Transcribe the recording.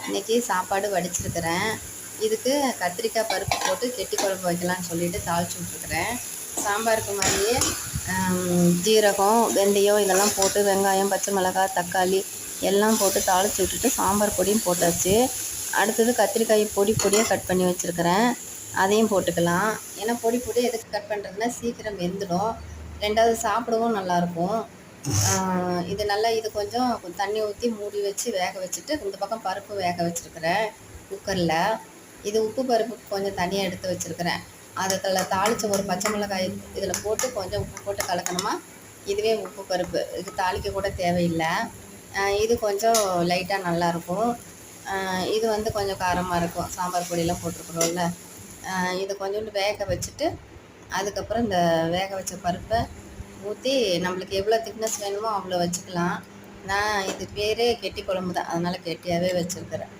இன்றைக்கி சாப்பாடு வடிச்சிருக்கிறேன். இதுக்கு கத்திரிக்காய் பருப்பு போட்டு கெட்டி குழம்பு வைக்கலான்னு சொல்லிவிட்டு தாளிச்சு விட்ருக்குறேன். சாம்பாருக்கு மாதிரியே ஜீரகம், வெந்தயம் இதெல்லாம் போட்டு வெங்காயம், பச்சை மிளகாய், தக்காளி எல்லாம் போட்டு தாளித்து விட்டுட்டு சாம்பார் பொடியும் போட்டாச்சு. அடுத்தது கத்திரிக்காய் பொடியாக கட் பண்ணி வச்சுருக்கிறேன். அதையும் போட்டுக்கலாம். ஏன்னா பொடி எதுக்கு கட் பண்ணுறதுன்னா சீக்கிரம் வெந்துடும், ரெண்டாவது சாப்பிடவும் நல்லாயிருக்கும். இது கொஞ்சம் தண்ணி ஊற்றி மூடி வச்சு வேக வச்சுட்டு இந்த பக்கம் பருப்பு வேக வச்சுருக்கிறேன் குக்கரில். இது உப்பு பருப்பு கொஞ்சம் தனியாக எடுத்து வச்சுருக்கிறேன். அதில் தாளித்த ஒரு பச்சை மிளகாய் இதில் போட்டு கொஞ்சம் உப்பு போட்டு கலக்கணுமா. இதுவே உப்பு பருப்பு, இது தாளிக்க கூட தேவையில்லை. இது கொஞ்சம் லைட்டாக நல்லாயிருக்கும். இது கொஞ்சம் காரமாக இருக்கும், சாம்பார் பொடியெல்லாம் போட்டிருக்குறோம்ல. இதை கொஞ்சோண்டு வேக வச்சுட்டு அதுக்கப்புறம் இந்த வேக வச்ச பருப்பை ஊற்றி நம்மளுக்கு எவ்வளோ திக்னஸ் வேணுமோ அவ்வளோ வச்சுக்கலாம். நான் இது பேரே கெட்டி குழம்பு தான், அதனால் கெட்டியாகவே வச்சுருக்கிறேன்.